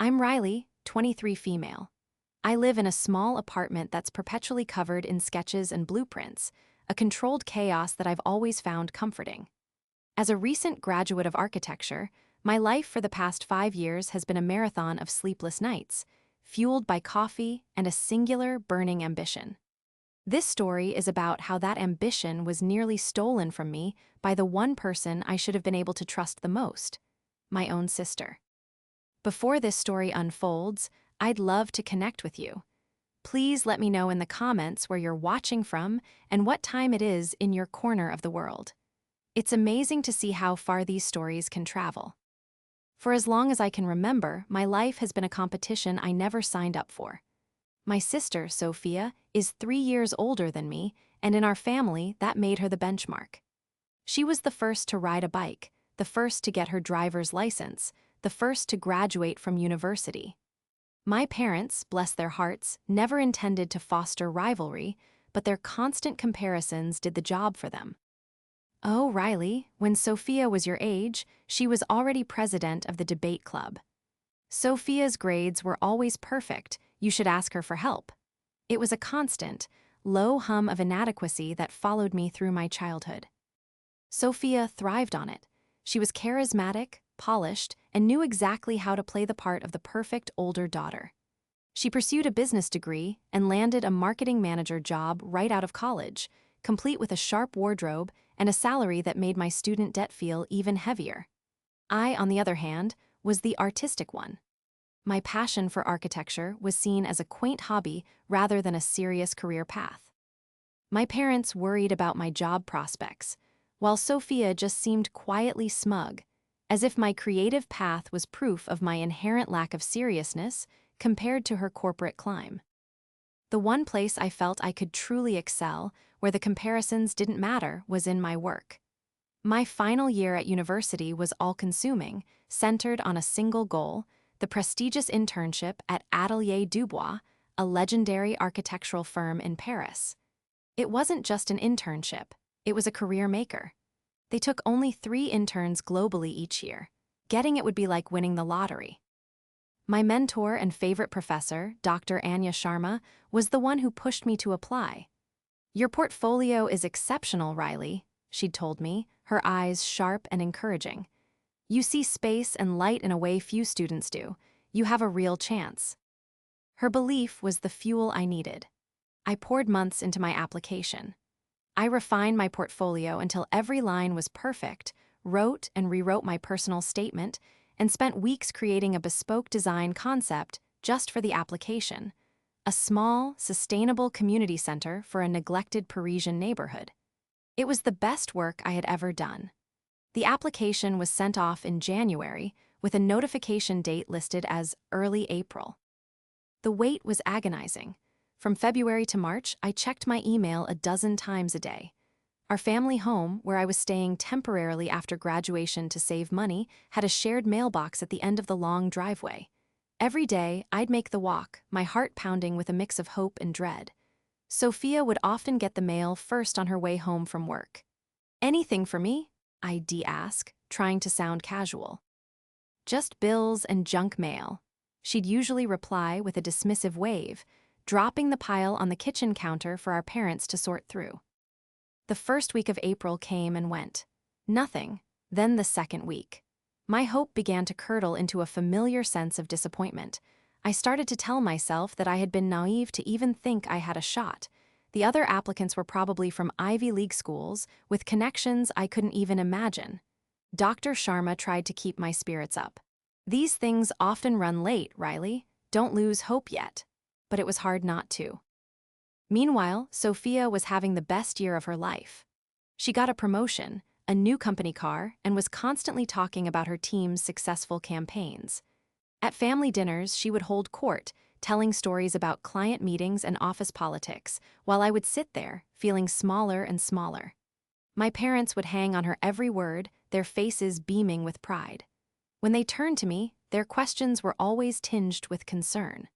I'm Riley, 23 female. I live in a small apartment that's perpetually covered in sketches and blueprints, a controlled chaos that I've always found comforting. As a recent graduate of architecture, my life for the past 5 years has been a marathon of sleepless nights, fueled by coffee and a singular, burning ambition. This story is about how that ambition was nearly stolen from me by the one person I should have been able to trust the most, my own sister. Before this story unfolds, I'd love to connect with you. Please let me know in the comments where you're watching from and what time it is in your corner of the world. It's amazing to see how far these stories can travel. For as long as I can remember, my life has been a competition I never signed up for. My sister, Sophia, is 3 years older than me, and in our family, that made her the benchmark. She was the first to ride a bike, the first to get her driver's license, the first to graduate from university. My parents, bless their hearts, never intended to foster rivalry, but their constant comparisons did the job for them. Oh, Riley, when Sophia was your age, she was already president of the debate club. Sophia's grades were always perfect, you should ask her for help. It was a constant, low hum of inadequacy that followed me through my childhood. Sophia thrived on it. She was charismatic, polished, and knew exactly how to play the part of the perfect older daughter. She pursued a business degree and landed a marketing manager job right out of college, complete with a sharp wardrobe and a salary that made my student debt feel even heavier. I, on the other hand, was the artistic one. My passion for architecture was seen as a quaint hobby rather than a serious career path. My parents worried about my job prospects, while Sophia just seemed quietly smug, as if my creative path was proof of my inherent lack of seriousness compared to her corporate climb. The one place I felt I could truly excel, where the comparisons didn't matter, was in my work. My final year at university was all-consuming, centered on a single goal: the prestigious internship at Atelier Dubois, a legendary architectural firm in Paris. It wasn't just an internship, it was a career maker. They took only 3 interns globally each year. Getting it would be like winning the lottery. My mentor and favorite professor, Dr. Anya Sharma, was the one who pushed me to apply. "Your portfolio is exceptional, Riley," she'd told me, her eyes sharp and encouraging. "You see space and light in a way few students do. You have a real chance." Her belief was the fuel I needed. I poured months into my application. I refined my portfolio until every line was perfect, wrote and rewrote my personal statement, and spent weeks creating a bespoke design concept just for the application: a small, sustainable community center for a neglected Parisian neighborhood. It was the best work I had ever done. The application was sent off in January, with a notification date listed as early April. The wait was agonizing. From February to March, I checked my email a dozen times a day. Our family home, where I was staying temporarily after graduation to save money, had a shared mailbox at the end of the long driveway. Every day, I'd make the walk, my heart pounding with a mix of hope and dread. Sophia would often get the mail first on her way home from work. "Anything for me?" I'd ask, trying to sound casual. "Just bills and junk mail," she'd usually reply with a dismissive wave, dropping the pile on the kitchen counter for our parents to sort through. The first week of April came and went. Nothing. Then the second week. My hope began to curdle into a familiar sense of disappointment. I started to tell myself that I had been naive to even think I had a shot. The other applicants were probably from Ivy League schools, with connections I couldn't even imagine. Dr. Sharma tried to keep my spirits up. "These things often run late, Riley. Don't lose hope yet." But it was hard not to. Meanwhile, Sophia was having the best year of her life. She got a promotion, a new company car, and was constantly talking about her team's successful campaigns. At family dinners, she would hold court, telling stories about client meetings and office politics, while I would sit there, feeling smaller and smaller. My parents would hang on her every word, their faces beaming with pride. When they turned to me, their questions were always tinged with concern.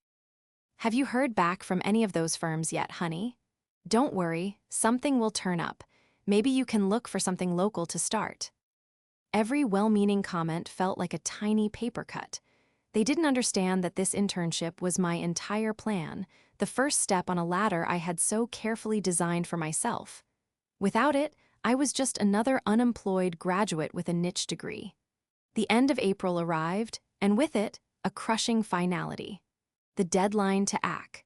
"Have you heard back from any of those firms yet, honey? Don't worry, something will turn up. Maybe you can look for something local to start." Every well-meaning comment felt like a tiny paper cut. They didn't understand that this internship was my entire plan, the first step on a ladder I had so carefully designed for myself. Without it, I was just another unemployed graduate with a niche degree. The end of April arrived, and with it, a crushing finality. The deadline to act.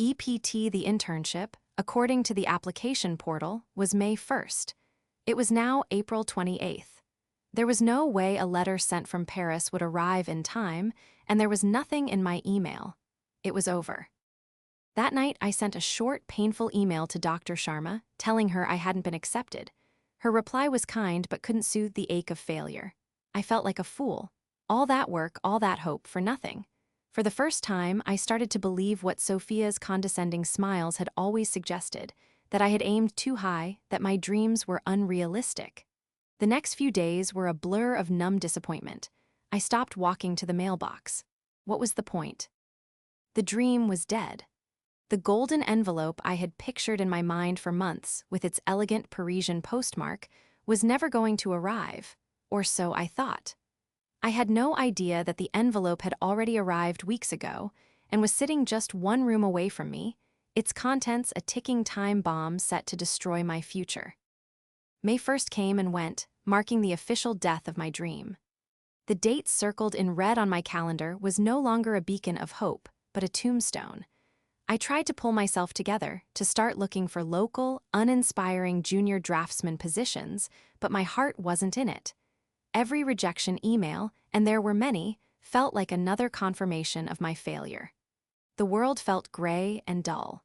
EPT, the internship, according to the application portal, was May 1st. It was now April 28th. There was no way a letter sent from Paris would arrive in time, and there was nothing in my email. It was over. That night, I sent a short, painful email to Dr. Sharma, telling her I hadn't been accepted. Her reply was kind but couldn't soothe the ache of failure. I felt like a fool. All that work, all that hope, for nothing. For the first time, I started to believe what Sophia's condescending smiles had always suggested, that I had aimed too high, that my dreams were unrealistic. The next few days were a blur of numb disappointment. I stopped walking to the mailbox. What was the point? The dream was dead. The golden envelope I had pictured in my mind for months, with its elegant Parisian postmark, was never going to arrive, or so I thought. I had no idea that the envelope had already arrived weeks ago and was sitting just one room away from me, its contents a ticking time bomb set to destroy my future. May 1st came and went, marking the official death of my dream. The date circled in red on my calendar was no longer a beacon of hope, but a tombstone. I tried to pull myself together to start looking for local, uninspiring junior draftsman positions, but my heart wasn't in it. Every rejection email, and there were many, felt like another confirmation of my failure. The world felt gray and dull.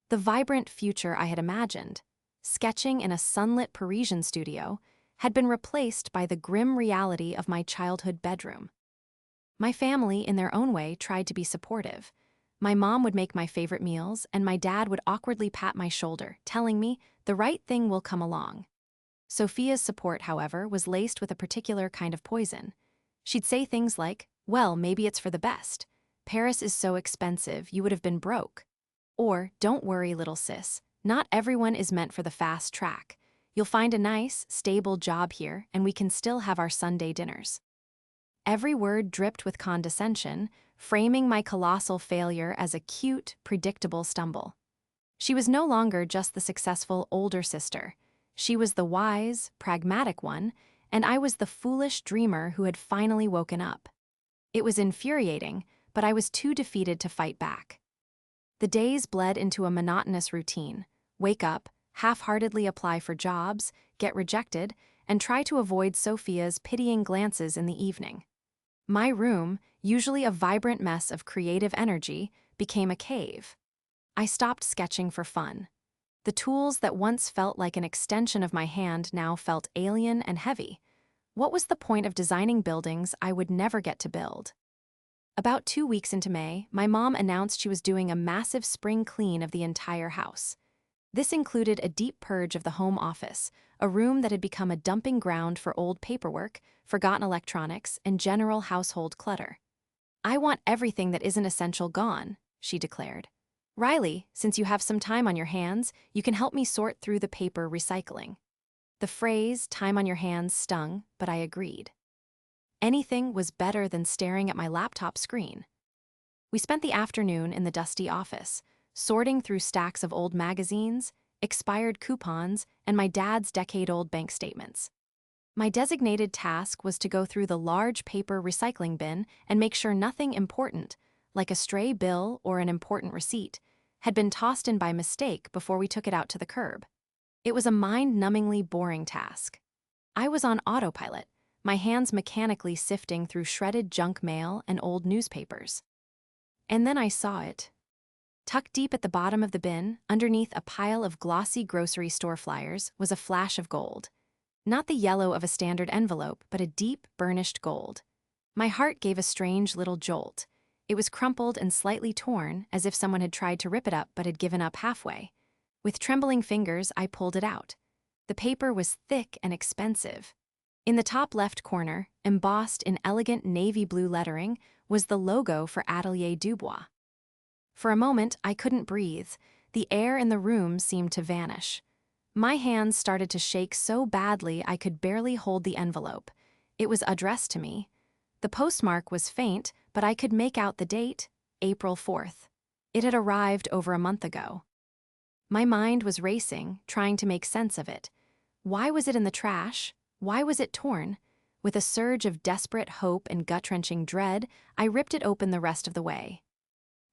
The vibrant future I had imagined, sketching in a sunlit Parisian studio, had been replaced by the grim reality of my childhood bedroom. My family, in their own way, tried to be supportive. My mom would make my favorite meals, and my dad would awkwardly pat my shoulder, telling me, the right thing will come along. Sophia's support, however, was laced with a particular kind of poison. She'd say things like, well, maybe it's for the best. Paris is so expensive, you would have been broke. Or, don't worry, little sis, not everyone is meant for the fast track. You'll find a nice, stable job here, and we can still have our Sunday dinners. Every word dripped with condescension, framing my colossal failure as a cute, predictable stumble. She was no longer just the successful older sister. She was the wise, pragmatic one, and I was the foolish dreamer who had finally woken up. It was infuriating, but I was too defeated to fight back. The days bled into a monotonous routine. Wake up, half-heartedly apply for jobs, get rejected, and try to avoid Sophia's pitying glances in the evening. My room, usually a vibrant mess of creative energy, became a cave. I stopped sketching for fun. The tools that once felt like an extension of my hand now felt alien and heavy. What was the point of designing buildings I would never get to build? About 2 weeks into May, my mom announced she was doing a massive spring clean of the entire house. This included a deep purge of the home office, a room that had become a dumping ground for old paperwork, forgotten electronics, and general household clutter. I want everything that isn't essential gone, she declared. Riley, since you have some time on your hands, you can help me sort through the paper recycling. The phrase, time on your hands, stung, but I agreed. Anything was better than staring at my laptop screen. We spent the afternoon in the dusty office, sorting through stacks of old magazines, expired coupons, and my dad's decade-old bank statements. My designated task was to go through the large paper recycling bin and make sure nothing important, like a stray bill or an important receipt, had been tossed in by mistake before we took it out to the curb. It was a mind-numbingly boring task. I was on autopilot, my hands mechanically sifting through shredded junk mail and old newspapers. And then I saw it. Tucked deep at the bottom of the bin, underneath a pile of glossy grocery store flyers, was a flash of gold. Not the yellow of a standard envelope, but a deep, burnished gold. My heart gave a strange little jolt. It was crumpled and slightly torn, as if someone had tried to rip it up but had given up halfway. With trembling fingers, I pulled it out. The paper was thick and expensive. In the top left corner, embossed in elegant navy blue lettering, was the logo for Atelier Dubois. For a moment, I couldn't breathe. The air in the room seemed to vanish. My hands started to shake so badly I could barely hold the envelope. It was addressed to me. The postmark was faint, but I could make out the date, April 4th. It had arrived over a month ago. My mind was racing, trying to make sense of it. Why was it in the trash? Why was it torn? With a surge of desperate hope and gut-wrenching dread, I ripped it open the rest of the way.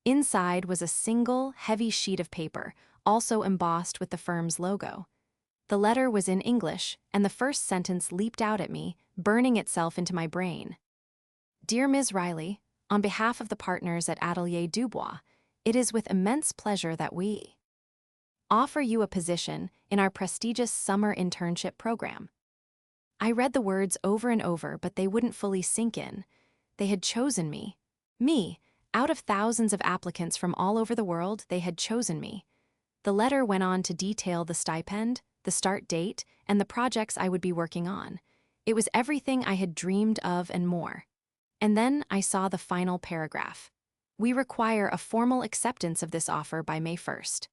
Inside was a single, heavy sheet of paper, also embossed with the firm's logo. The letter was in English, and the first sentence leaped out at me, burning itself into my brain. Dear Ms. Riley, on behalf of the partners at Atelier Dubois, it is with immense pleasure that we offer you a position in our prestigious summer internship program. I read the words over and over, but they wouldn't fully sink in. They had chosen me. Me. Out of thousands of applicants from all over the world, they had chosen me. The letter went on to detail the stipend, the start date, and the projects I would be working on. It was everything I had dreamed of and more. And then I saw the final paragraph. We require a formal acceptance of this offer by May 1st.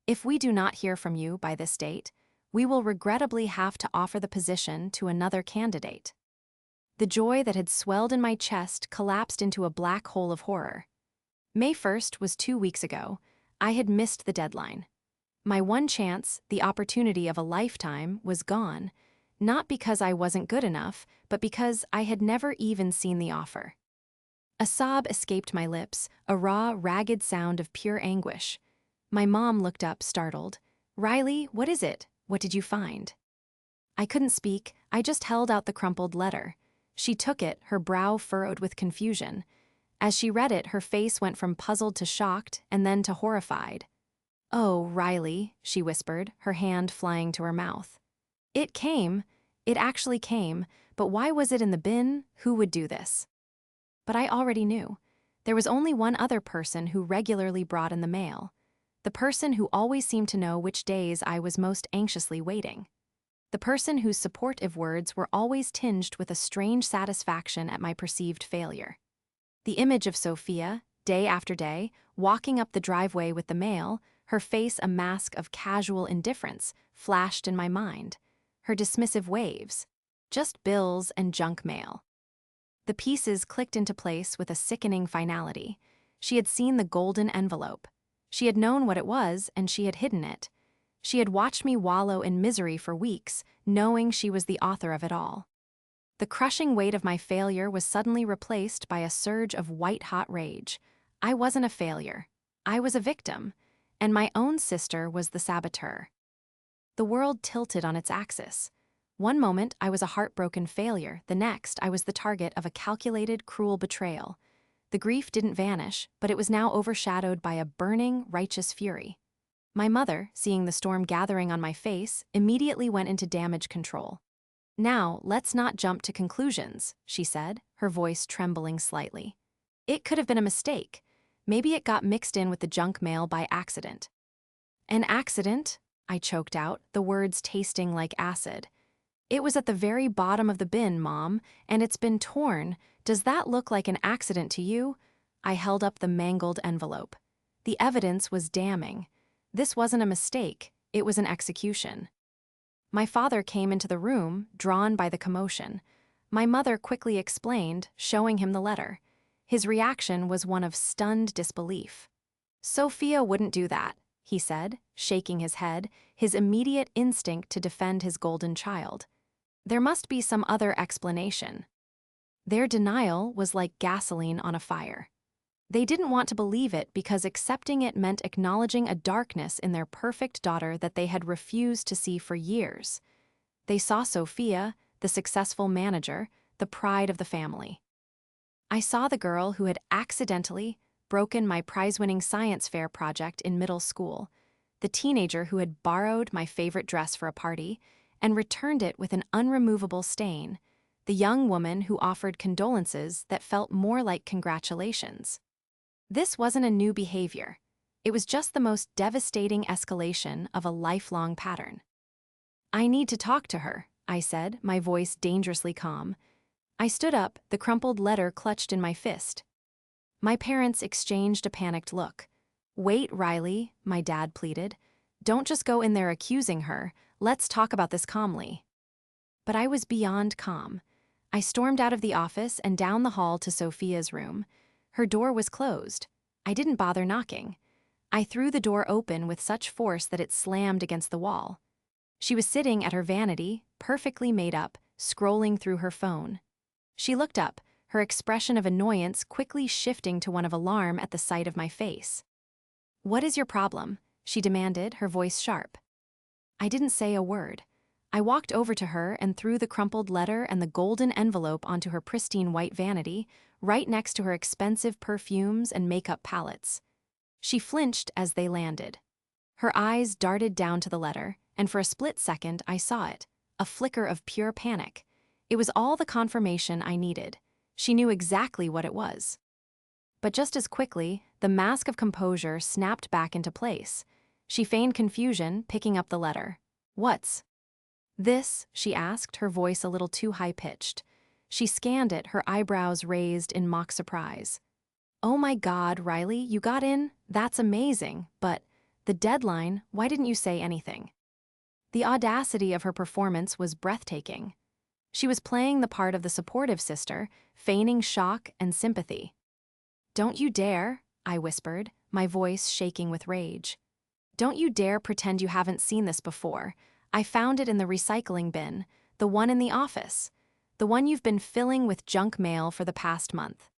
If we do not hear from you by this date, we will regrettably have to offer the position to another candidate. The joy that had swelled in my chest collapsed into a black hole of horror. May 1st was 2 weeks ago. I had missed the deadline. My one chance, the opportunity of a lifetime, was gone, not because I wasn't good enough, but because I had never even seen the offer. A sob escaped my lips, a raw, ragged sound of pure anguish. My mom looked up, startled. Riley, what is it? What did you find? I couldn't speak. I just held out the crumpled letter. She took it, her brow furrowed with confusion. As she read it, her face went from puzzled to shocked, and then to horrified. Oh, Riley, she whispered, her hand flying to her mouth. It came. It actually came, but why was it in the bin? Who would do this? But I already knew. There was only one other person who regularly brought in the mail. The person who always seemed to know which days I was most anxiously waiting. The person whose supportive words were always tinged with a strange satisfaction at my perceived failure. The image of Sophia, day after day, walking up the driveway with the mail, her face a mask of casual indifference, flashed in my mind. Her dismissive waves. Just bills and junk mail. The pieces clicked into place with a sickening finality. She had seen the golden envelope. She had known what it was, and she had hidden it. She had watched me wallow in misery for weeks, knowing she was the author of it all. The crushing weight of my failure was suddenly replaced by a surge of white-hot rage. I wasn't a failure. I was a victim, and my own sister was the saboteur. The world tilted on its axis. One moment, I was a heartbroken failure. The next, I was the target of a calculated, cruel betrayal. The grief didn't vanish, but it was now overshadowed by a burning, righteous fury. My mother, seeing the storm gathering on my face, immediately went into damage control. Now, let's not jump to conclusions, she said, her voice trembling slightly. It could have been a mistake. Maybe it got mixed in with the junk mail by accident. An accident? I choked out, the words tasting like acid. It was at the very bottom of the bin, Mom, and it's been torn. Does that look like an accident to you? I held up the mangled envelope. The evidence was damning. This wasn't a mistake, it was an execution. My father came into the room, drawn by the commotion. My mother quickly explained, showing him the letter. His reaction was one of stunned disbelief. Sophia wouldn't do that, he said, shaking his head, his immediate instinct to defend his golden child. There must be some other explanation. Their denial was like gasoline on a fire. They didn't want to believe it because accepting it meant acknowledging a darkness in their perfect daughter that they had refused to see for years. They saw Sophia, the successful manager, the pride of the family. I saw the girl who had accidentally broken my prize-winning science fair project in middle school, the teenager who had borrowed my favorite dress for a party and returned it with an unremovable stain, the young woman who offered condolences that felt more like congratulations. This wasn't a new behavior. It was just the most devastating escalation of a lifelong pattern. I need to talk to her, I said, my voice dangerously calm. I stood up, the crumpled letter clutched in my fist. My parents exchanged a panicked look. Wait, Riley, my dad pleaded. Don't just go in there accusing her. Let's talk about this calmly. But I was beyond calm. I stormed out of the office and down the hall to Sophia's room. Her door was closed. I didn't bother knocking. I threw the door open with such force that it slammed against the wall. She was sitting at her vanity, perfectly made up, scrolling through her phone. She looked up, her expression of annoyance quickly shifting to one of alarm at the sight of my face. "What is your problem?" she demanded, her voice sharp. I didn't say a word. I walked over to her and threw the crumpled letter and the golden envelope onto her pristine white vanity, right next to her expensive perfumes and makeup palettes. She flinched as they landed. Her eyes darted down to the letter, and for a split second I saw it, a flicker of pure panic. It was all the confirmation I needed. She knew exactly what it was. But just as quickly, the mask of composure snapped back into place. She feigned confusion, picking up the letter. "What's this?" she asked, her voice a little too high-pitched. She scanned it, her eyebrows raised in mock surprise. "Oh my God, Riley, you got in? That's amazing, but the deadline, why didn't you say anything?" The audacity of her performance was breathtaking. She was playing the part of the supportive sister, feigning shock and sympathy. "Don't you dare," I whispered, my voice shaking with rage. "Don't you dare pretend you haven't seen this before. I found it in the recycling bin, the one in the office, the one you've been filling with junk mail for the past month."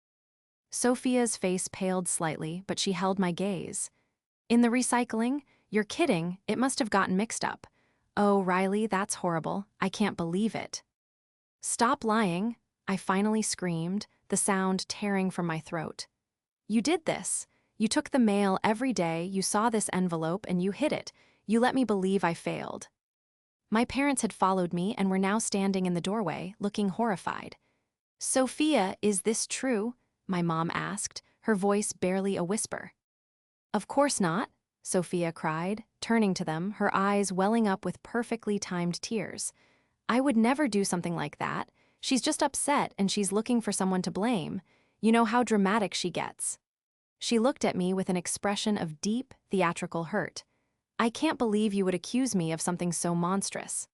Sophia's face paled slightly, but she held my gaze. "In the recycling? You're kidding, it must have gotten mixed up. Oh, Riley, that's horrible. I can't believe it." "Stop lying," I finally screamed, the sound tearing from my throat. "You did this. You took the mail every day, you saw this envelope, and you hid it. You let me believe I failed." My parents had followed me and were now standing in the doorway, looking horrified. "Sophia, is this true?" my mom asked, her voice barely a whisper. "Of course not," Sophia cried, turning to them, her eyes welling up with perfectly timed tears. "I would never do something like that. She's just upset and she's looking for someone to blame. You know how dramatic she gets." She looked at me with an expression of deep, theatrical hurt. "I can't believe you would accuse me of something so monstrous."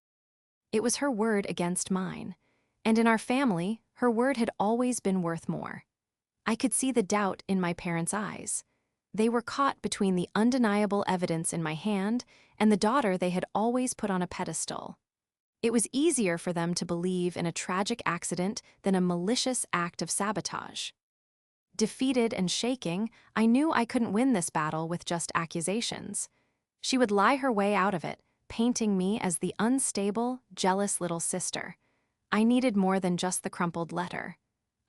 It was her word against mine. And in our family, her word had always been worth more. I could see the doubt in my parents' eyes. They were caught between the undeniable evidence in my hand and the daughter they had always put on a pedestal. It was easier for them to believe in a tragic accident than a malicious act of sabotage. Defeated and shaking, I knew I couldn't win this battle with just accusations. She would lie her way out of it, painting me as the unstable, jealous little sister. I needed more than just the crumpled letter.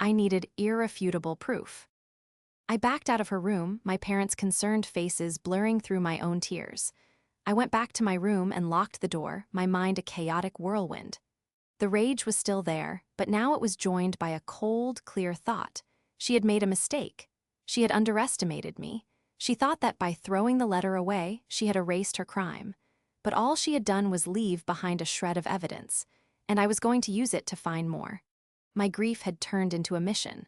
I needed irrefutable proof. I backed out of her room, my parents' concerned faces blurring through my own tears. I went back to my room and locked the door, my mind a chaotic whirlwind. The rage was still there, but now it was joined by a cold, clear thought. She had made a mistake. She had underestimated me. She thought that by throwing the letter away, she had erased her crime. But all she had done was leave behind a shred of evidence, and I was going to use it to find more. My grief had turned into a mission.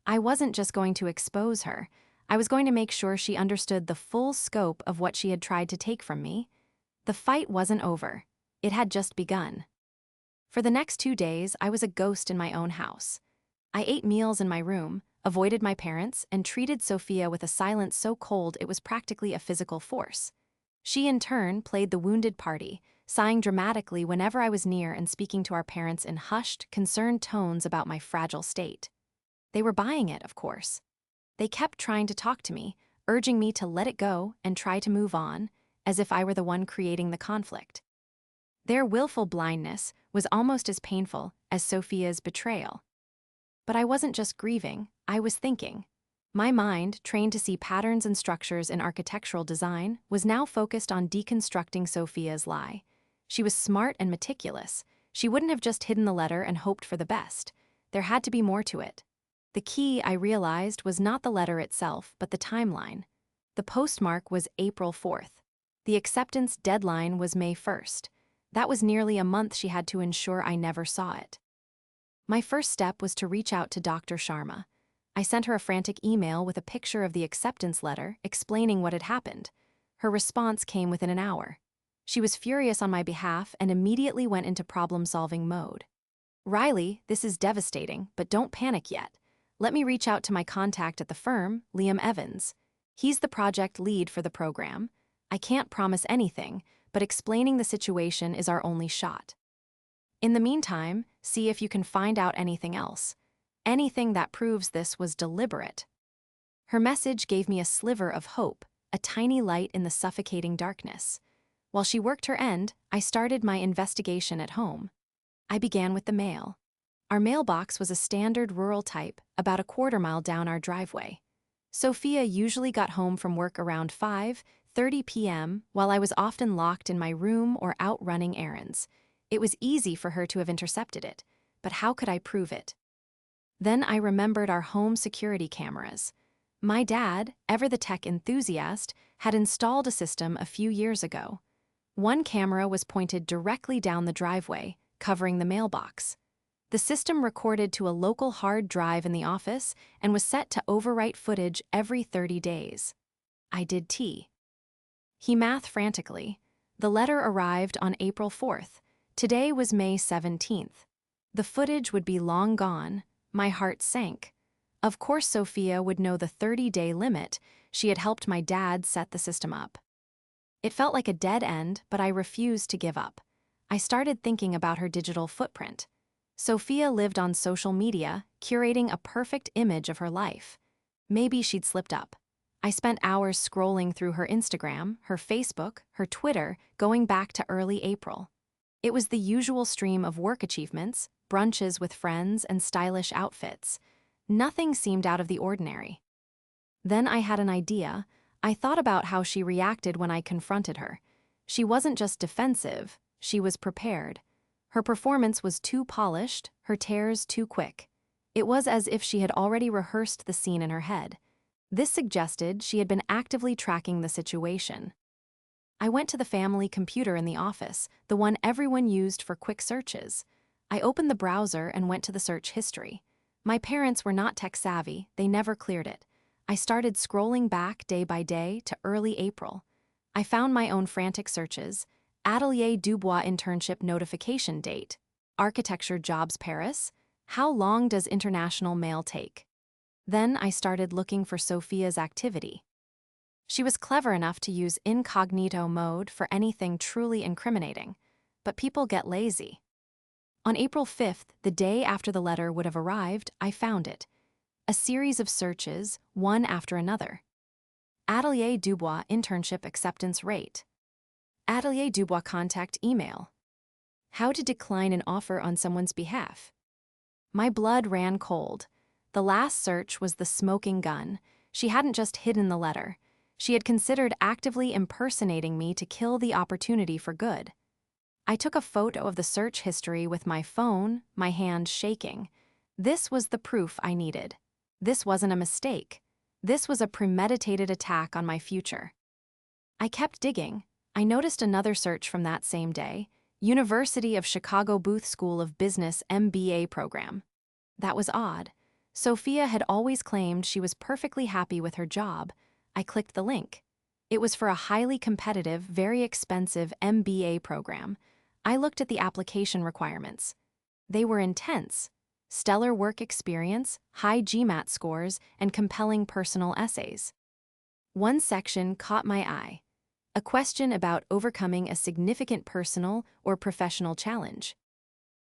I wasn't just going to expose her. I was going to make sure she understood the full scope of what she had tried to take from me. The fight wasn't over. It had just begun. For the next 2 days, I was a ghost in my own house. I ate meals in my room, avoided my parents, and treated Sophia with a silence so cold it was practically a physical force. She, in turn, played the wounded party, sighing dramatically whenever I was near and speaking to our parents in hushed, concerned tones about my fragile state. They were buying it, of course. They kept trying to talk to me, urging me to let it go and try to move on, as if I were the one creating the conflict. Their willful blindness was almost as painful as Sophia's betrayal. But I wasn't just grieving, I was thinking. My mind, trained to see patterns and structures in architectural design, was now focused on deconstructing Sophia's lie. She was smart and meticulous. She wouldn't have just hidden the letter and hoped for the best. There had to be more to it. The key, I realized, was not the letter itself, but the timeline. The postmark was April 4th. The acceptance deadline was May 1st. That was nearly a month she had to ensure I never saw it. My first step was to reach out to Dr. Sharma. I sent her a frantic email with a picture of the acceptance letter explaining what had happened. Her response came within an hour. She was furious on my behalf and immediately went into problem-solving mode. Riley, this is devastating, but don't panic yet. Let me reach out to my contact at the firm, Liam Evans. He's the project lead for the program. I can't promise anything, but explaining the situation is our only shot. In the meantime, see if you can find out anything else. Anything that proves this was deliberate. Her message gave me a sliver of hope, a tiny light in the suffocating darkness. While she worked her end, I started my investigation at home. I began with the mail. Our mailbox was a standard rural type, about a quarter-mile down our driveway. Sophia usually got home from work around 5:30 p.m., while I was often locked in my room or out running errands. It was easy for her to have intercepted it, but how could I prove it? Then I remembered our home security cameras. My dad, ever the tech enthusiast, had installed a system a few years ago. One camera was pointed directly down the driveway, covering the mailbox. The system recorded to a local hard drive in the office and was set to overwrite footage every 30 days. I did T. He mathed frantically. The letter arrived on April 4th. Today was May 17th. The footage would be long gone. My heart sank. Of course Sophia would know the 30-day limit. She had helped my dad set the system up. It felt like a dead end, but I refused to give up. I started thinking about her digital footprint. Sophia lived on social media, curating a perfect image of her life. Maybe she'd slipped up. I spent hours scrolling through her Instagram, her Facebook, her Twitter, going back to early April. It was the usual stream of work achievements, brunches with friends, and stylish outfits. Nothing seemed out of the ordinary. Then I had an idea. I thought about how she reacted when I confronted her. She wasn't just defensive, she was prepared. Her performance was too polished, her tears too quick. It was as if she had already rehearsed the scene in her head. This suggested she had been actively tracking the situation. I went to the family computer in the office, the one everyone used for quick searches. I opened the browser and went to the search history. My parents were not tech-savvy, they never cleared it. I started scrolling back day by day to early April. I found my own frantic searches: Atelier Dubois internship notification date, architecture jobs Paris, how long does international mail take? Then I started looking for Sophia's activity. She was clever enough to use incognito mode for anything truly incriminating, but people get lazy. On April 5th, the day after the letter would have arrived, I found it. A series of searches, one after another. Atelier Dubois internship acceptance rate. Atelier Dubois contact email. How to decline an offer on someone's behalf. My blood ran cold. The last search was the smoking gun. She hadn't just hidden the letter. She had considered actively impersonating me to kill the opportunity for good. I took a photo of the search history with my phone, my hand shaking. This was the proof I needed. This wasn't a mistake. This was a premeditated attack on my future. I kept digging. I noticed another search from that same day, University of Chicago Booth School of Business MBA program. That was odd. Sophia had always claimed she was perfectly happy with her job. I clicked the link. It was for a highly competitive, very expensive MBA program. I looked at the application requirements. They were intense. Stellar work experience, high GMAT scores, and compelling personal essays. One section caught my eye. A question about overcoming a significant personal or professional challenge.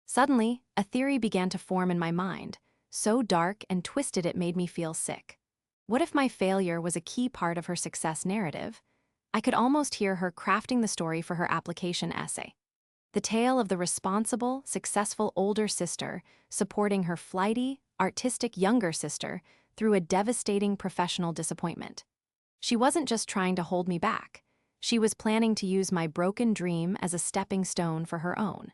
Suddenly, a theory began to form in my mind, so dark and twisted it made me feel sick. What if my failure was a key part of her success narrative? I could almost hear her crafting the story for her application essay. The tale of the responsible, successful older sister supporting her flighty, artistic younger sister through a devastating professional disappointment. She wasn't just trying to hold me back. She was planning to use my broken dream as a stepping stone for her own.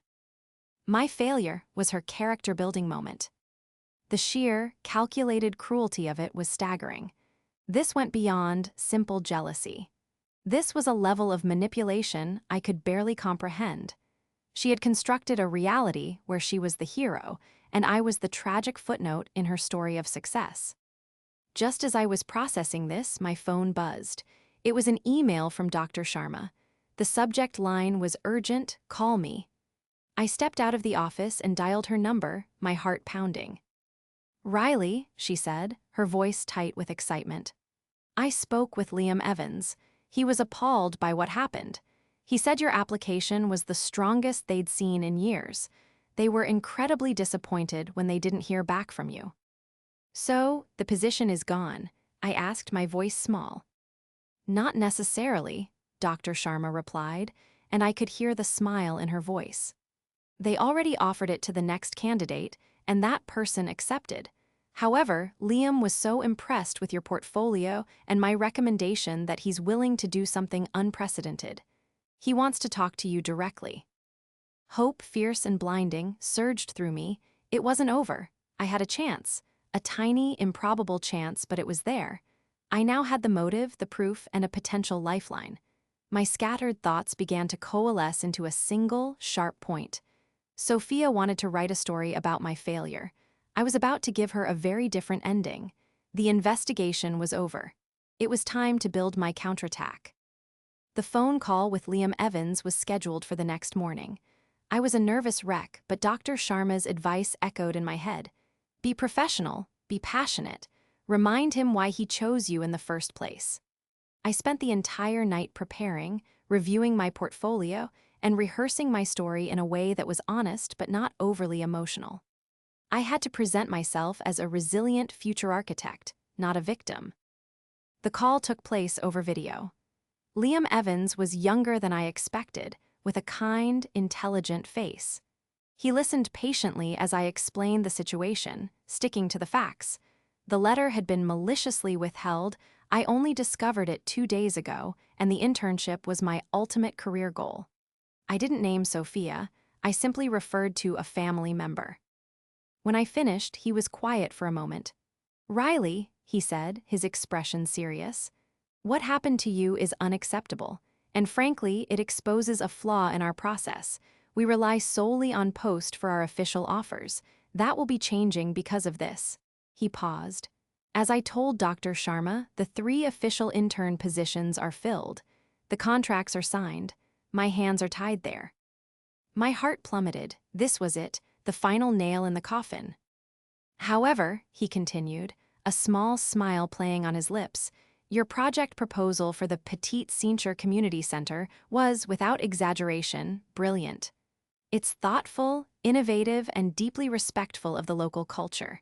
My failure was her character-building moment. The sheer, calculated cruelty of it was staggering. This went beyond simple jealousy. This was a level of manipulation I could barely comprehend. She had constructed a reality where she was the hero, and I was the tragic footnote in her story of success. Just as I was processing this, my phone buzzed. It was an email from Dr. Sharma. The subject line was urgent, call me. I stepped out of the office and dialed her number, my heart pounding. "Riley," she said, her voice tight with excitement. "I spoke with Liam Evans. He was appalled by what happened. He said your application was the strongest they'd seen in years. They were incredibly disappointed when they didn't hear back from you." "So, the position is gone?" I asked, my voice small. "Not necessarily," Dr. Sharma replied, and I could hear the smile in her voice. "They already offered it to the next candidate, and that person accepted. However, Liam was so impressed with your portfolio and my recommendation that he's willing to do something unprecedented. He wants to talk to you directly." Hope, fierce and blinding, surged through me. It wasn't over. I had a chance. A tiny, improbable chance, but it was there. I now had the motive, the proof, and a potential lifeline. My scattered thoughts began to coalesce into a single, sharp point. Sophia wanted to write a story about my failure. I was about to give her a very different ending. The investigation was over. It was time to build my counterattack. The phone call with Liam Evans was scheduled for the next morning. I was a nervous wreck, but Dr. Sharma's advice echoed in my head. Be professional, be passionate. Remind him why he chose you in the first place. I spent the entire night preparing, reviewing my portfolio, and rehearsing my story in a way that was honest but not overly emotional. I had to present myself as a resilient future architect, not a victim. The call took place over video. Liam Evans was younger than I expected, with a kind, intelligent face. He listened patiently as I explained the situation, sticking to the facts. The letter had been maliciously withheld. I only discovered it 2 days ago, and the internship was my ultimate career goal. I didn't name Sophia. I simply referred to a family member. When I finished, he was quiet for a moment. "Riley," he said, his expression serious, "what happened to you is unacceptable, and frankly, it exposes a flaw in our process. We rely solely on post for our official offers. That will be changing because of this." He paused. "As I told Dr. Sharma, the 3 official intern positions are filled. The contracts are signed. My hands are tied there." My heart plummeted. This was it, the final nail in the coffin. "However," he continued, a small smile playing on his lips, "your project proposal for the Petite Cinture Community Center was, without exaggeration, brilliant. It's thoughtful, innovative, and deeply respectful of the local culture.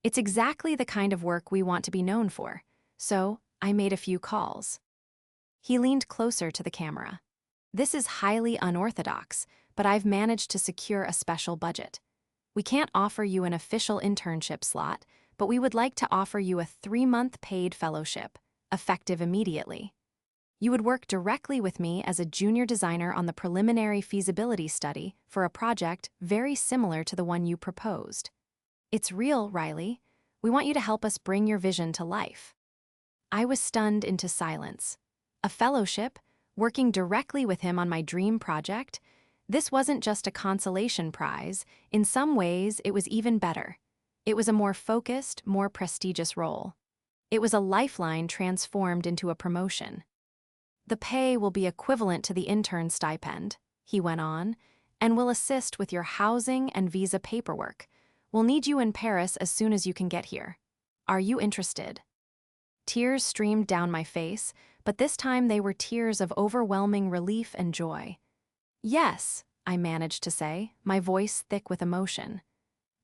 It's exactly the kind of work we want to be known for. So, I made a few calls." He leaned closer to the camera. "This is highly unorthodox, but I've managed to secure a special budget. We can't offer you an official internship slot, but we would like to offer you a 3-month paid fellowship, effective immediately. You would work directly with me as a junior designer on the preliminary feasibility study for a project very similar to the one you proposed. It's real, Riley. We want you to help us bring your vision to life." I was stunned into silence. A fellowship? Working directly with him on my dream project? This wasn't just a consolation prize. In some ways, it was even better. It was a more focused, more prestigious role. It was a lifeline transformed into a promotion. "The pay will be equivalent to the intern stipend," he went on, "and will assist with your housing and visa paperwork. We'll need you in Paris as soon as you can get here. Are you interested?" Tears streamed down my face, but this time they were tears of overwhelming relief and joy. "Yes," I managed to say, my voice thick with emotion.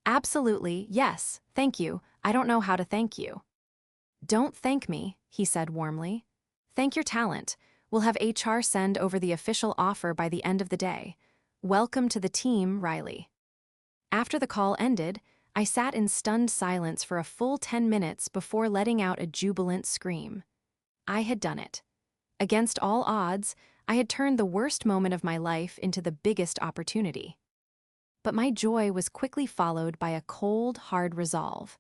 "Absolutely, yes, thank you. I don't know how to thank you." "Don't thank me," he said warmly. "Thank your talent. We'll have HR send over the official offer by the end of the day. Welcome to the team, Riley." After the call ended, I sat in stunned silence for a full 10 minutes before letting out a jubilant scream. I had done it. Against all odds, I had turned the worst moment of my life into the biggest opportunity. But my joy was quickly followed by a cold, hard resolve.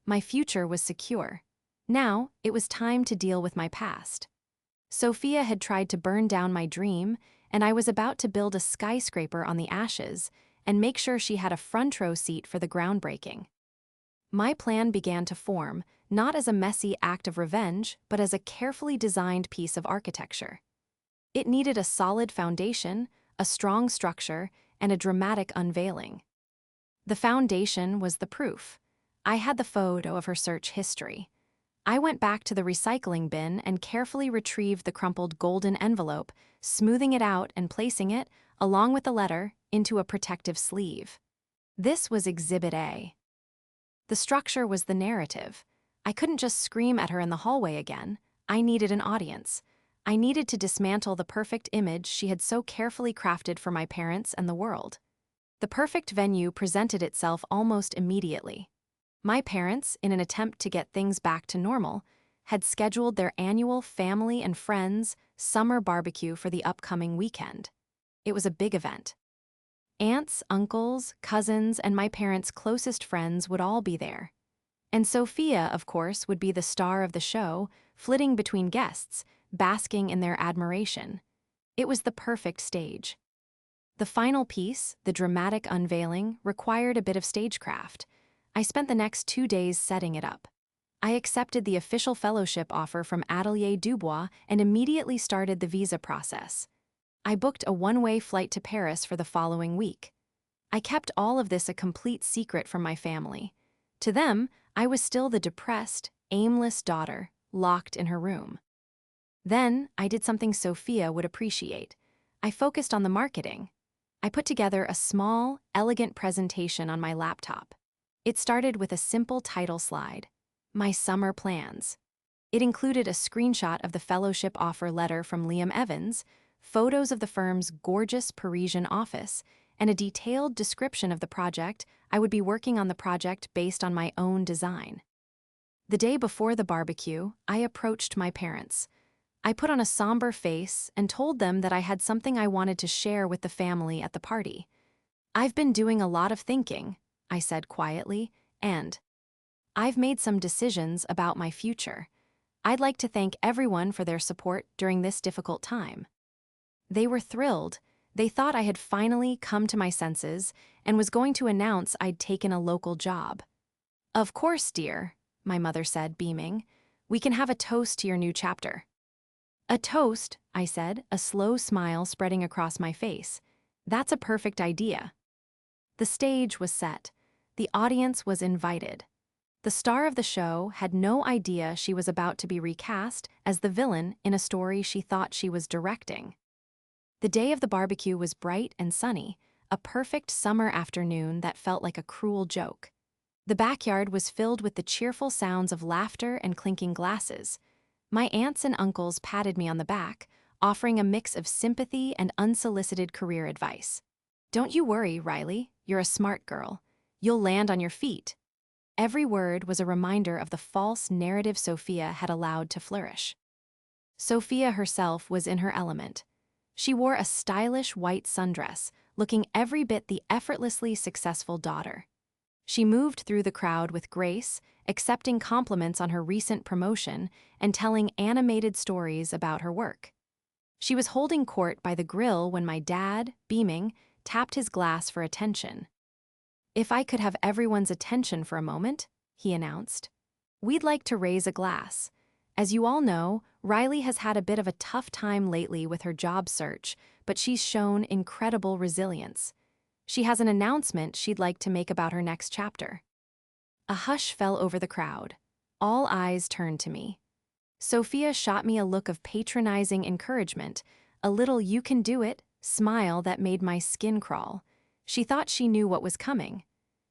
My future was secure. Now, it was time to deal with my past. Sophia had tried to burn down my dream, and I was about to build a skyscraper on the ashes and make sure she had a front row seat for the groundbreaking. My plan began to form, not as a messy act of revenge, but as a carefully designed piece of architecture. It needed a solid foundation, a strong structure, and a dramatic unveiling. The foundation was the proof. I had the photo of her search history. I went back to the recycling bin and carefully retrieved the crumpled golden envelope, smoothing it out and placing it, along with the letter, into a protective sleeve. This was Exhibit A. The structure was the narrative. I couldn't just scream at her in the hallway again. I needed an audience. I needed to dismantle the perfect image she had so carefully crafted for my parents and the world. The perfect venue presented itself almost immediately. My parents, in an attempt to get things back to normal, had scheduled their annual family and friends summer barbecue for the upcoming weekend. It was a big event. Aunts, uncles, cousins, and my parents' closest friends would all be there. And Sophia, of course, would be the star of the show, flitting between guests, basking in their admiration. It was the perfect stage. The final piece, the dramatic unveiling, required a bit of stagecraft. I spent the next 2 days setting it up. I accepted the official fellowship offer from Atelier Dubois and immediately started the visa process. I booked a one-way flight to Paris for the following week. I kept all of this a complete secret from my family. To them, I was still the depressed, aimless daughter, locked in her room. Then, I did something Sophia would appreciate. I focused on the marketing. I put together a small, elegant presentation on my laptop. It started with a simple title slide, My Summer Plans. It included a screenshot of the fellowship offer letter from Liam Evans, photos of the firm's gorgeous Parisian office, and a detailed description of the project. I would be working on the project based on my own design. The day before the barbecue, I approached my parents. I put on a somber face and told them that I had something I wanted to share with the family at the party. I've been doing a lot of thinking, I said quietly, and I've made some decisions about my future. I'd like to thank everyone for their support during this difficult time. They were thrilled. They thought I had finally come to my senses and was going to announce I'd taken a local job. Of course, dear, my mother said, beaming. We can have a toast to your new chapter. A toast, I said, a slow smile spreading across my face. That's a perfect idea. The stage was set. The audience was invited. The star of the show had no idea she was about to be recast as the villain in a story she thought she was directing. The day of the barbecue was bright and sunny, a perfect summer afternoon that felt like a cruel joke. The backyard was filled with the cheerful sounds of laughter and clinking glasses. My aunts and uncles patted me on the back, offering a mix of sympathy and unsolicited career advice. Don't you worry, Riley, you're a smart girl. You'll land on your feet. Every word was a reminder of the false narrative Sophia had allowed to flourish. Sophia herself was in her element. She wore a stylish white sundress, looking every bit the effortlessly successful daughter. She moved through the crowd with grace, accepting compliments on her recent promotion and telling animated stories about her work. She was holding court by the grill when my dad, beaming, tapped his glass for attention. If I could have everyone's attention for a moment, he announced. We'd like to raise a glass. As you all know, Riley has had a bit of a tough time lately with her job search, but she's shown incredible resilience. She has an announcement she'd like to make about her next chapter. A hush fell over the crowd. All eyes turned to me. Sophia shot me a look of patronizing encouragement, a little "you can do it" smile that made my skin crawl. She thought she knew what was coming.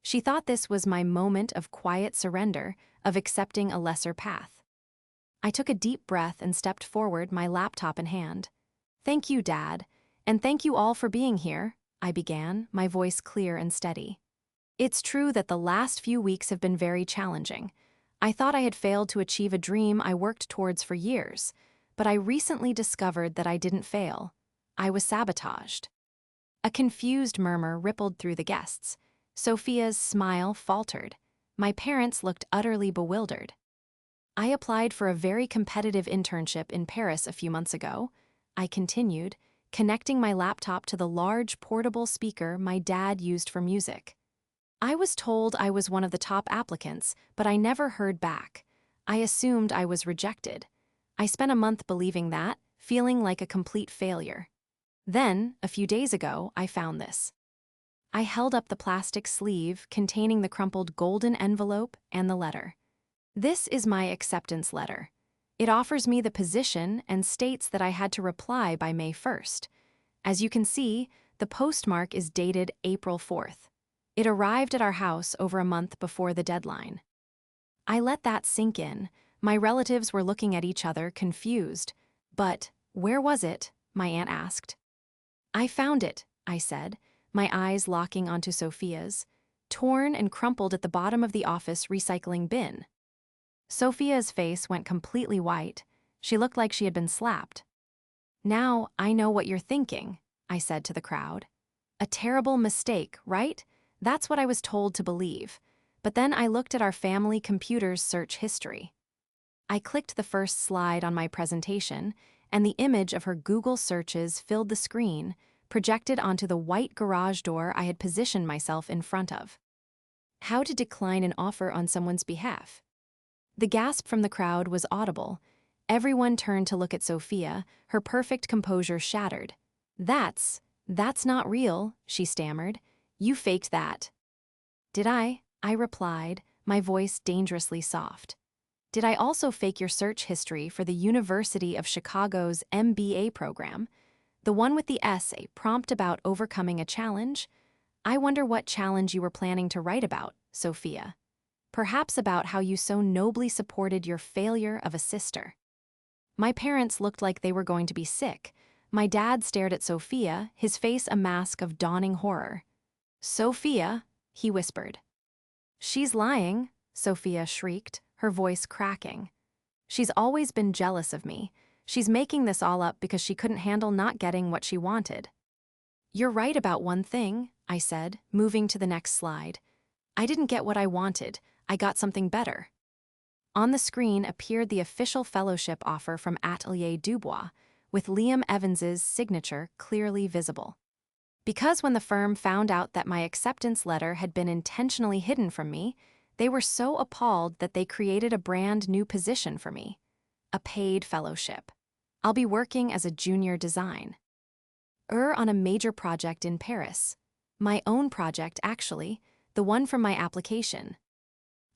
She thought this was my moment of quiet surrender, of accepting a lesser path. I took a deep breath and stepped forward, my laptop in hand. Thank you, Dad, and thank you all for being here, I began, my voice clear and steady. It's true that the last few weeks have been very challenging. I thought I had failed to achieve a dream I worked towards for years, but I recently discovered that I didn't fail. I was sabotaged. A confused murmur rippled through the guests. Sophia's smile faltered. My parents looked utterly bewildered. I applied for a very competitive internship in Paris a few months ago, I continued, connecting my laptop to the large portable speaker my dad used for music. I was told I was one of the top applicants, but I never heard back. I assumed I was rejected. I spent a month believing that, feeling like a complete failure. Then, a few days ago, I found this. I held up the plastic sleeve containing the crumpled golden envelope and the letter. This is my acceptance letter. It offers me the position and states that I had to reply by May 1st. As you can see, the postmark is dated April 4th. It arrived at our house over a month before the deadline. I let that sink in. My relatives were looking at each other, confused. But where was it? My aunt asked. I found it, I said, my eyes locking onto Sophia's, torn and crumpled at the bottom of the office recycling bin. Sophia's face went completely white. She looked like she had been slapped. Now I know what you're thinking, I said to the crowd. A terrible mistake, right? That's what I was told to believe. But then I looked at our family computer's search history. I clicked the first slide on my presentation, and the image of her Google searches filled the screen, projected onto the white garage door I had positioned myself in front of. How to decline an offer on someone's behalf? The gasp from the crowd was audible. Everyone turned to look at Sophia, her perfect composure shattered. That's not real, she stammered. You faked that. Did I? I replied, my voice dangerously soft. Did I also fake your search history for the University of Chicago's MBA program? The one with the essay prompt about overcoming a challenge? I wonder what challenge you were planning to write about, Sophia. Perhaps about how you so nobly supported your failure of a sister. My parents looked like they were going to be sick. My dad stared at Sophia, his face a mask of dawning horror. Sophia, he whispered. She's lying, Sophia shrieked, her voice cracking. She's always been jealous of me. She's making this all up because she couldn't handle not getting what she wanted. You're right about one thing, I said, moving to the next slide. I didn't get what I wanted. I got something better. On the screen appeared the official fellowship offer from Atelier Dubois, with Liam Evans's signature clearly visible. Because when the firm found out that my acceptance letter had been intentionally hidden from me, they were so appalled that they created a brand new position for me. A paid fellowship. I'll be working as a junior design. On a major project in Paris. My own project, actually, the one from my application.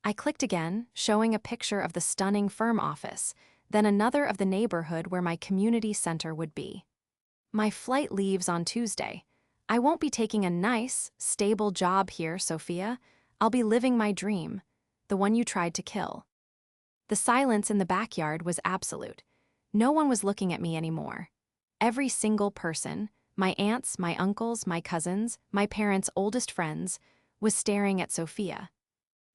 I clicked again, showing a picture of the stunning firm office, then another of the neighborhood where my community center would be. My flight leaves on Tuesday. I won't be taking a nice, stable job here, Sophia. I'll be living my dream, the one you tried to kill. The silence in the backyard was absolute. No one was looking at me anymore. Every single person, my aunts, my uncles, my cousins, my parents' oldest friends, was staring at Sophia.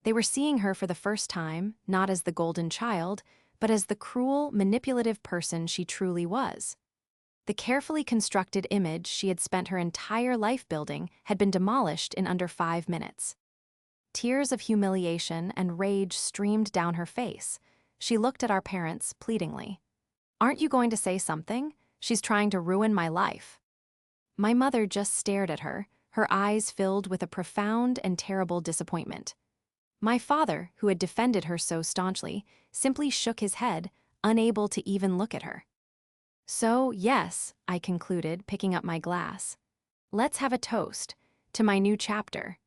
They were seeing her for the first time, not as the golden child, but as the cruel, manipulative person she truly was. The carefully constructed image she had spent her entire life building had been demolished in under 5 minutes. Tears of humiliation and rage streamed down her face. She looked at our parents pleadingly. Aren't you going to say something? She's trying to ruin my life. My mother just stared at her, her eyes filled with a profound and terrible disappointment. My father, who had defended her so staunchly, simply shook his head, unable to even look at her. So, yes, I concluded, picking up my glass. Let's have a toast to my new chapter,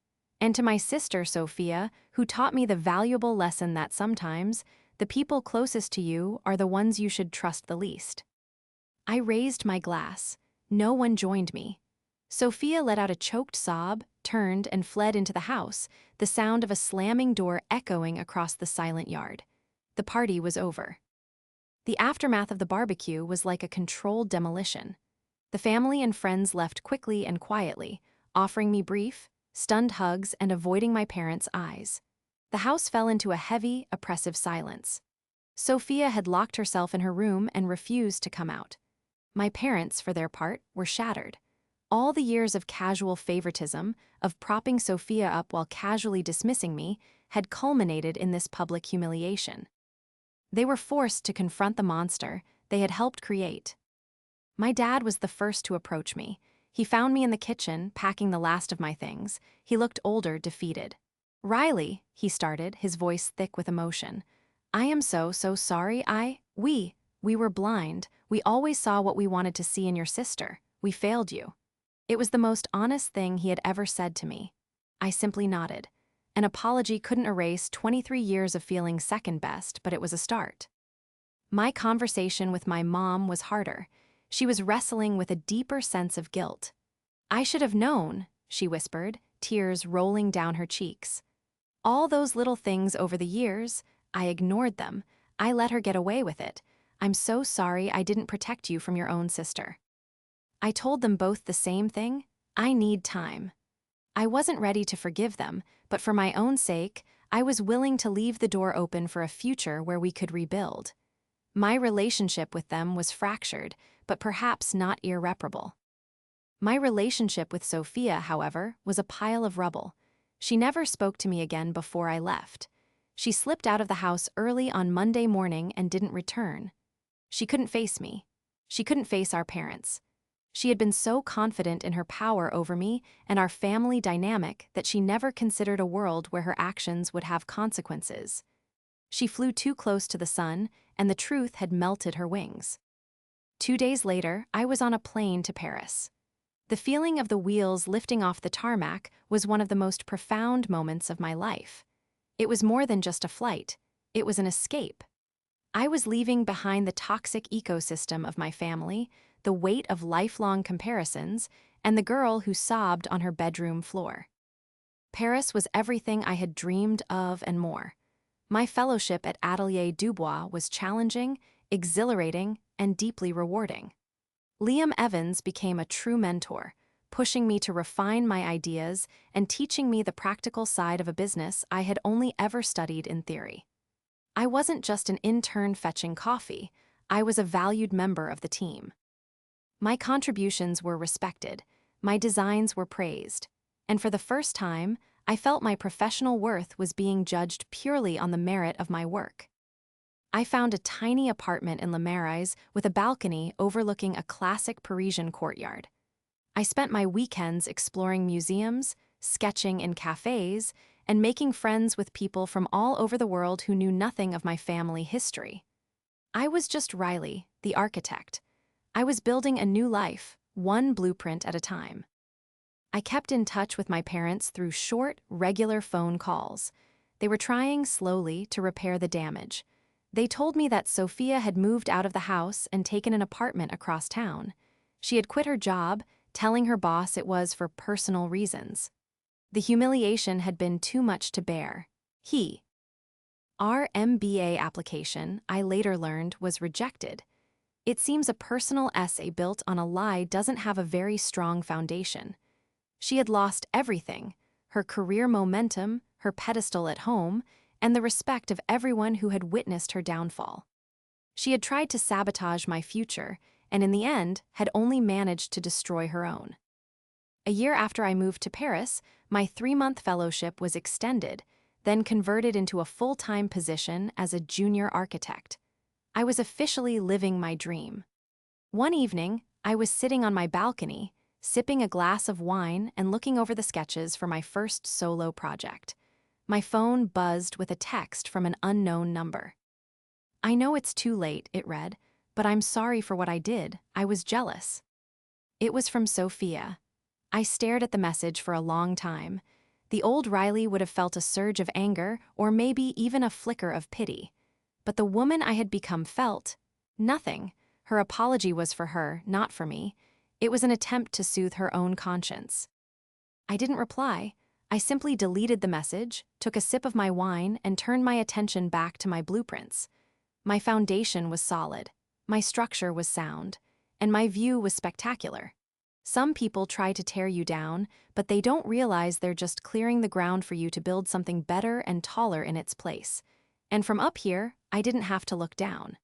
and to my sister, Sophia, who taught me the valuable lesson that sometimes the people closest to you are the ones you should trust the least. I raised my glass. No one joined me. Sophia let out a choked sob, turned, and fled into the house, the sound of a slamming door echoing across the silent yard. The party was over. The aftermath of the barbecue was like a controlled demolition. The family and friends left quickly and quietly, offering me brief, stunned hugs and avoiding my parents' eyes. The house fell into a heavy, oppressive silence. Sophia had locked herself in her room and refused to come out. My parents, for their part, were shattered. All the years of casual favoritism, of propping Sophia up while casually dismissing me, had culminated in this public humiliation. They were forced to confront the monster they had helped create. My dad was the first to approach me. He found me in the kitchen, packing the last of my things. He looked older, defeated. Riley, he started, his voice thick with emotion. I am so sorry. We were blind. We always saw what we wanted to see in your sister. We failed you. It was the most honest thing he had ever said to me. I simply nodded. An apology couldn't erase 23 years of feeling second best, but it was a start. My conversation with my mom was harder. She was wrestling with a deeper sense of guilt. "I should have known," she whispered, tears rolling down her cheeks. "All those little things over the years, I ignored them. I let her get away with it. I'm so sorry I didn't protect you from your own sister." I told them both the same thing: I need time. I wasn't ready to forgive them, but for my own sake, I was willing to leave the door open for a future where we could rebuild. My relationship with them was fractured, but perhaps not irreparable. My relationship with Sophia, however, was a pile of rubble. She never spoke to me again before I left. She slipped out of the house early on Monday morning and didn't return. She couldn't face me. She couldn't face our parents. She had been so confident in her power over me and our family dynamic that she never considered a world where her actions would have consequences. She flew too close to the sun, and the truth had melted her wings. 2 days later, I was on a plane to Paris. The feeling of the wheels lifting off the tarmac was one of the most profound moments of my life. It was more than just a flight. It was an escape. I was leaving behind the toxic ecosystem of my family, the weight of lifelong comparisons, and the girl who sobbed on her bedroom floor. Paris was everything I had dreamed of and more. My fellowship at Atelier Dubois was challenging, exhilarating, and deeply rewarding. Liam Evans became a true mentor, pushing me to refine my ideas and teaching me the practical side of a business I had only ever studied in theory. I wasn't just an intern fetching coffee, I was a valued member of the team. My contributions were respected, my designs were praised, and for the first time, I felt my professional worth was being judged purely on the merit of my work. I found a tiny apartment in Le Marais with a balcony overlooking a classic Parisian courtyard. I spent my weekends exploring museums, sketching in cafes, and making friends with people from all over the world who knew nothing of my family history. I was just Riley, the architect. I was building a new life, one blueprint at a time. I kept in touch with my parents through short, regular phone calls. They were trying slowly to repair the damage. They told me that Sophia had moved out of the house and taken an apartment across town. She had quit her job, telling her boss it was for personal reasons. The humiliation had been too much to bear. Our MBA application, I later learned, was rejected. It seems a personal essay built on a lie doesn't have a very strong foundation. She had lost everything: her career momentum, her pedestal at home, and the respect of everyone who had witnessed her downfall. She had tried to sabotage my future, and in the end had only managed to destroy her own. A year after I moved to Paris, my 3-month fellowship was extended, then converted into a full-time position as a junior architect. I was officially living my dream. One evening, I was sitting on my balcony, sipping a glass of wine and looking over the sketches for my first solo project. My phone buzzed with a text from an unknown number. "I know it's too late," it read, "but I'm sorry for what I did. I was jealous." It was from Sophia. I stared at the message for a long time. The old Riley would have felt a surge of anger or maybe even a flicker of pity. But the woman I had become felt nothing. Her apology was for her, not for me. It was an attempt to soothe her own conscience. I didn't reply. I simply deleted the message, took a sip of my wine, and turned my attention back to my blueprints. My foundation was solid, my structure was sound, and my view was spectacular. Some people try to tear you down, but they don't realize they're just clearing the ground for you to build something better and taller in its place. And from up here, I didn't have to look down.